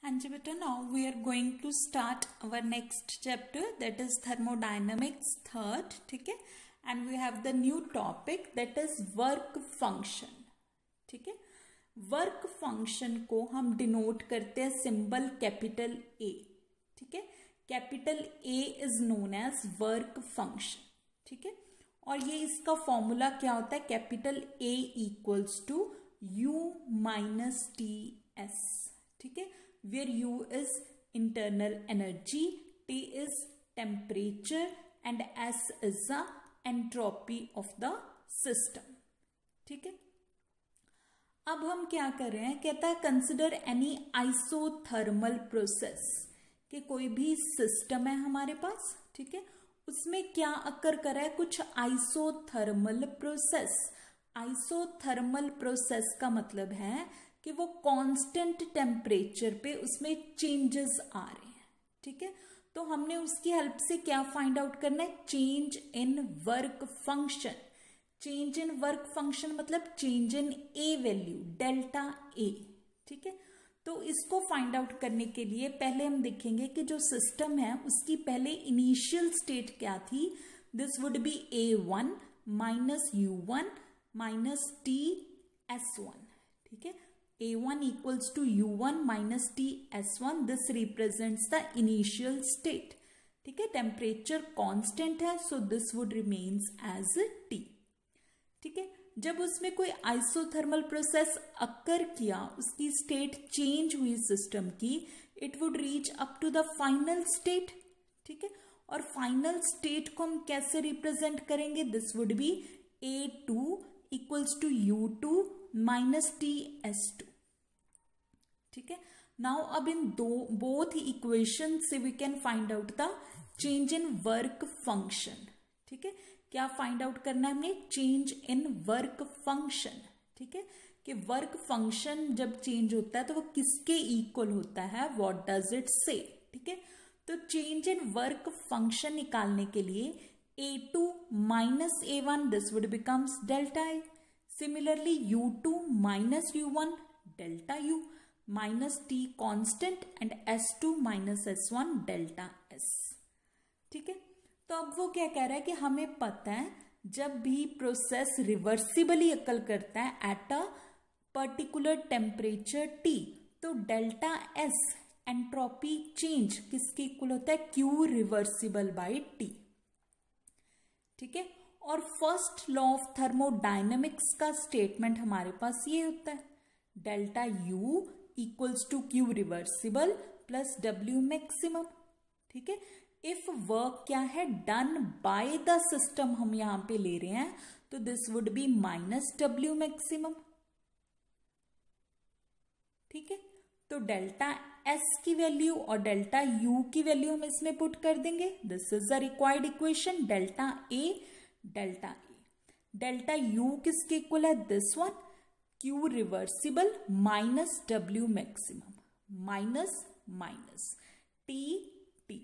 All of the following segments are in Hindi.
हाँ जी बेटा, now we are going to start our next chapter that is thermodynamics third. ठीक है, and we have the new topic that is work function. ठीक है, वर्क फंक्शन को हम डिनोट करते हैं सिंबल कैपिटल ए. ठीक है, capital A is known as work function. ठीक है, और ये इसका फॉर्मूला क्या होता है? Capital A equals to U minus T S. ठीक है, where U is internal energy, T is temperature and S is the entropy of the system. ठीक है, अब हम क्या कर रहे हैं? कहता है कंसिडर एनी आइसोथर्मल प्रोसेस. कि कोई भी सिस्टम है हमारे पास, ठीक है, उसमें क्या अकर कर रहा है? कुछ आइसोथर्मल प्रोसेस. आइसोथर्मल प्रोसेस का मतलब है कि वो कांस्टेंट टेम्परेचर पे उसमें चेंजेस आ रहे हैं. ठीक है, तो हमने उसकी हेल्प से क्या फाइंड आउट करना है? Change in work function. Change in work function मतलब change in A value, delta A. ठीक है, तो इसको फाइंड आउट करने के लिए पहले हम देखेंगे कि जो सिस्टम है उसकी पहले इनिशियल स्टेट क्या थी. This would B A1 minus U1 minus TS1. ठीक है, A1 equals to U1 minus TS1. This represents the initial state. ठीक है, टेम्परेचर कांस्टेंट है, so this would remains as T. ठीक है, जब उसमें कोई आइसोथर्मल प्रोसेस अकर किया, उसकी स्टेट चेंज हुई सिस्टम की, it would reach up to the final state. ठीक है, और फाइनल स्टेट को हम कैसे रिप्रेजेंट करेंगे? This would be A2 equals to U2 minus TS2. ठीक है, नाउ अब इन बोथ इक्वेशन से we can find out the change in work function. ठीक है, क्या फाइंड आउट करना है हमने? Change in work function. ठीक है, कि वर्क फंक्शन जब चेंज होता है तो वो किसके इक्वल होता है? व्हाट डज इट से? ठीक है, तो चेंज इन वर्क फंक्शन निकालने के लिए A2 minus A1 this would becomes delta A. Similarly U2 minus U1 delta U minus T constant and S2 minus S1 delta S. ठीक है, तो अब वो क्या कह रहा है कि हमें पता है जब भी प्रोसेस रिवर्सिबली अकल करता है at a particular temperature T, तो डेल्टा S एंट्रोपी चेंज किसके इक्वल होता है? Q reversible by T. ठीक है, और फर्स्ट लॉ ऑफ थर्मोडायनेमिक्स का स्टेटमेंट हमारे पास ये होता है, delta U equals to Q reversible plus W maximum. ठीक है, इफ वर्क क्या है? डन बाय द सिस्टम हम यहां पे ले रहे हैं, तो this would be minus W maximum. ठीक है, तो डेल्टा S की वैल्यू और डेल्टा U की वैल्यू हम इसमें पुट कर देंगे. This is the required equation, delta A delta A. Delta U किसके इक्वल है? This one, Q reversible minus W maximum, minus minus T T.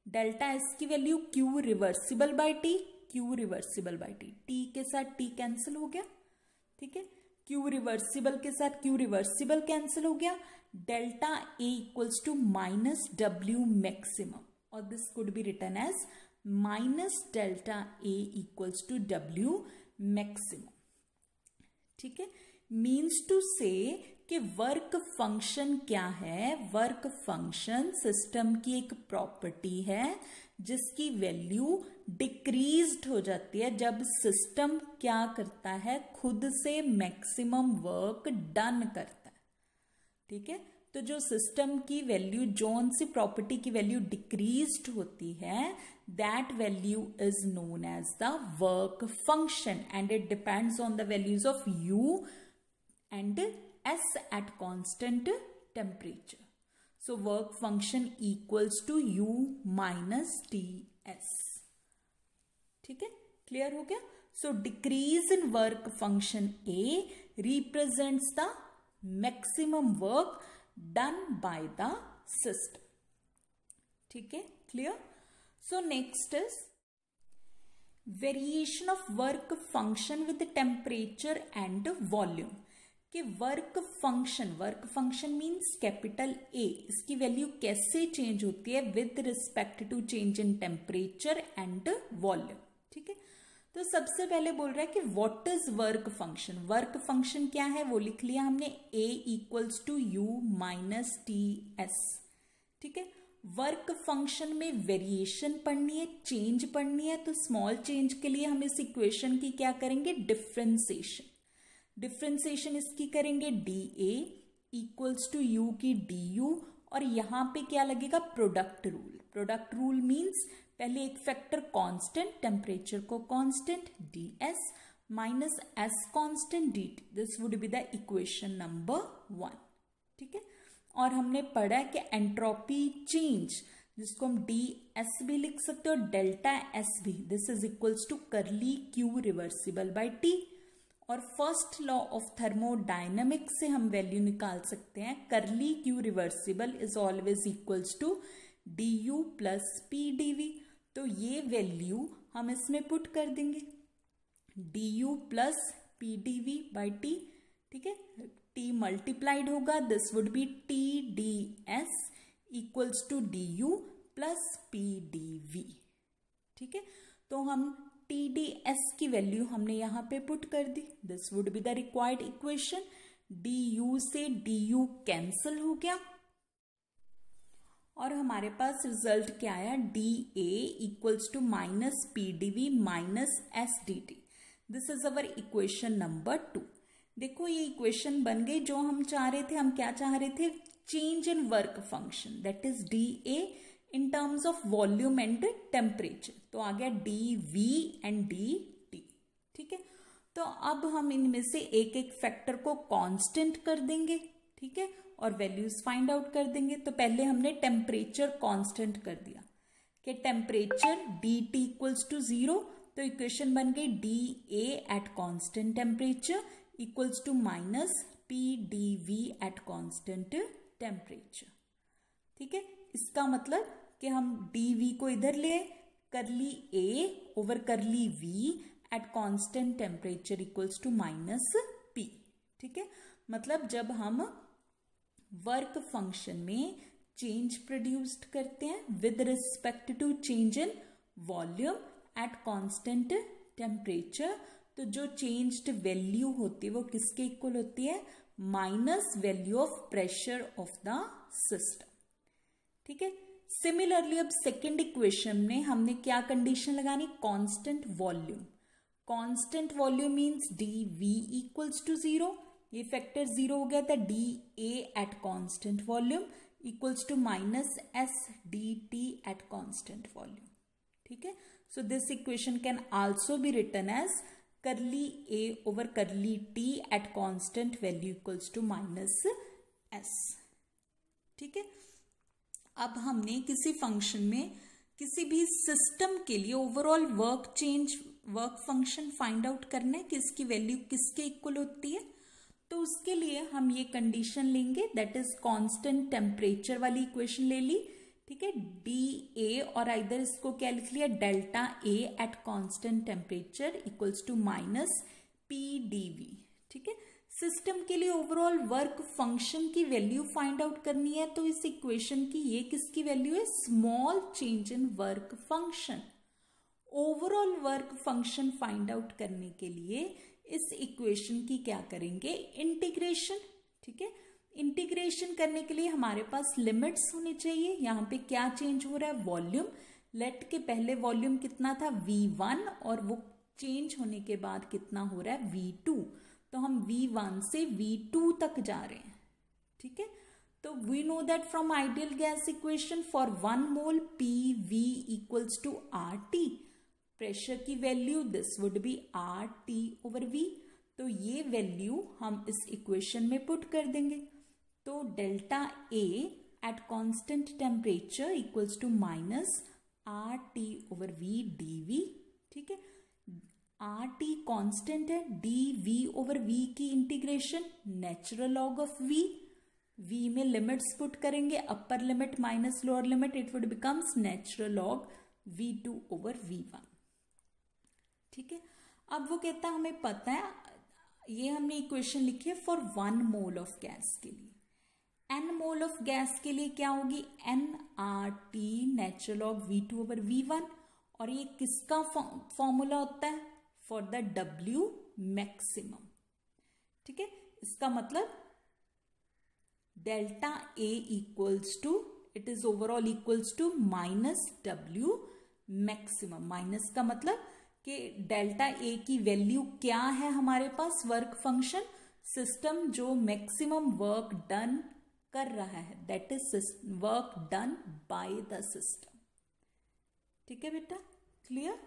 Delta S की value Q reversible by T, Q reversible by T. T के साथ T कैंसिल हो गया. ठीक है, Q रिवर्सिबल के साथ Q रिवर्सिबल कैंसिल हो गया. Delta A equals to minus W maximum, और this could be written as minus delta A equals to W maximum. ठीक है, मीन्स टू से कि वर्क फंक्शन क्या है? वर्क फंक्शन सिस्टम की एक प्रॉपर्टी है जिसकी वैल्यू डिक्रीज्ड हो जाती है जब सिस्टम क्या करता है? खुद से मैक्सिमम वर्क डन करता है. ठीक है, तो जो सिस्टम की वैल्यू, जोन सी प्रॉपर्टी की वैल्यू डिक्रीज्ड होती है, that value is known as the work function and it depends on the values of U and S at constant temperature. So work function equals to U minus TS. ठीक है, क्लियर हो गया? So decrease in work function A represents the maximum work done by the system. ठीक है, clear? So next is variation of work function with temperature and volume. कि work function means capital A, इसकी वैल्यू कैसे चेंज होती है with respect to change in temperature and volume. ठीक है, तो सबसे पहले बोल रहा है कि what is work function. Work function क्या है वो लिख लिया हमने, A equals to U minus T S. ठीक है, वर्क फंक्शन में वेरिएशन पढ़नी है, चेंज पढ़नी है, तो स्मॉल चेंज के लिए हम इस इक्वेशन की क्या करेंगे, डिफ्रेंसिएशन इसकी करेंगे D A equals to U की डी यू, और यहां पे क्या लगेगा, प्रोडक्ट रूल मींस पहले एक फैक्टर कांस्टेंट, टेम्परेचर को constant D S minus S constant D T, this would be the equation number 1। ठीक है, और हमने पढ़ा है कि एंट्रोपी चेंज, जिसको हम डी एस भी लिख सकते हो, डेल्टा एस भी, this is equals to curly Q reversible by T. और फर्स्ट लॉ ऑफ थर्मोडायनेमिक्स से हम वैल्यू निकाल सकते हैं, curly Q reversible is always equals to D U plus P D V. तो ये वैल्यू हम इसमें पुट कर देंगे, D U plus P D V by T. ठीक है, टी मल्टीप्लाइड होगा, this would be T D S equals to D U plus P D V. ठीक है, तो हम टी डी एस की वैल्यू हमने यहां पे पुट कर दी, this would be the required equation. D U से डी यू कैंसिल हो गया और हमारे पास रिजल्ट क्या आया, D A equals to minus P D V minus S D T. This is our equation number 2। देखो ये इक्वेशन बन गई जो हम चाह रहे थे। हम क्या चाह रहे थे, change in work function, that is D A in terms of volume and temperature. तो आ गया D V and D T. ठीक है, तो अब हम इनमें से एक एक फैक्टर को कांस्टेंट कर देंगे। ठीक है, और वैल्यूज फाइंड आउट कर देंगे। तो पहले हमने टेम्परेचर कांस्टेंट कर दिया कि temperature D T equals to 0, तो इक्वेशन बन गई D A at constant temperature equals to minus P D V at constant temperature. ठीक है, इसका मतलब कि हम डी वी को इधर ले, curly A over curly V at constant temperature equals to minus P. ठीक है, मतलब जब हम वर्क फंक्शन में चेंज प्रोड्यूस्ड करते हैं with respect to change in volume at constant temperature, तो जो चेंज्ड वैल्यू होती है वो किसके इक्वल होती है, minus value of pressure of the system. ठीक है, सिमिलरली अब सेकेंड इक्वेशन में हमने क्या कंडीशन लगानी, constant volume. Constant volume means D V equals to 0, ये फैक्टर 0 हो गया था, D A at constant volume equals to minus S D T at constant volume. ठीक है, so this equation can also be written as curly A over curly T at constant value equals to minus S. ठीक है, अब हमने किसी फंक्शन में किसी भी सिस्टम के लिए overall work function find out करना है कि इसकी वैल्यू किसके इक्वल होती है। तो उसके लिए हम ये कंडीशन लेंगे, दैट इज कांस्टेंट टेम्परेचर वाली इक्वेशन ले ली। ठीक है, डी ए और इधर इसको क्या लिख लिया, delta A at constant temperature equals to minus P D V. ठीक है, सिस्टम के लिए ओवरऑल वर्क फंक्शन की वैल्यू फाइंड आउट करनी है, तो इस इक्वेशन की ये किसकी वैल्यू है, small change in work function. Overall work function find out करने के लिए इस इक्वेशन की क्या करेंगे, इंटीग्रेशन। ठीक है, इंटीग्रेशन करने के लिए हमारे पास लिमिट्स होनी चाहिए। यहाँ पे क्या चेंज हो रहा है, वॉल्यूम। लेट के पहले वॉल्यूम कितना था, V1, और वो चेंज होने के बाद कितना हो रहा है, V2। तो हम V1 से V2 तक जा रहे हैं। ठीक है, तो we know that from ideal gas equation for 1 mole PV equals to RT, pressure की value this would be RT over V। तो ये वैल्यू हम इस इक्वेशन में पुट कर देंगे। तो delta A at constant temperature equals to minus RT over V dV। ठीक है, RT कांस्टेंट है, dV ओवर V की integration natural log of V। V में लिमिट्स पुट करेंगे, upper limit minus lower limit, it would becomes natural log V2 over V1। ठीक है, अब वो कहता है हमें पता है ये हमने इक्वेशन लिखी है फॉर 1 मोल ऑफ गैस के लिए। n मोल ऑफ गैस के लिए क्या होगी, nRT नेचुरल लॉग V2/V1, और ये किसका फॉर्मूला होता है, फॉर द W मैक्सिमम। ठीक है, इसका मतलब delta A equals to, it is overall equals to minus W maximum. Minus का मतलब कि डेल्टा ए की वैल्यू क्या है हमारे पास, वर्क फंक्शन, सिस्टम जो मैक्सिमम वर्क डन कर रहा है, that is work done by the system. ठीक है बेटा, क्लियर।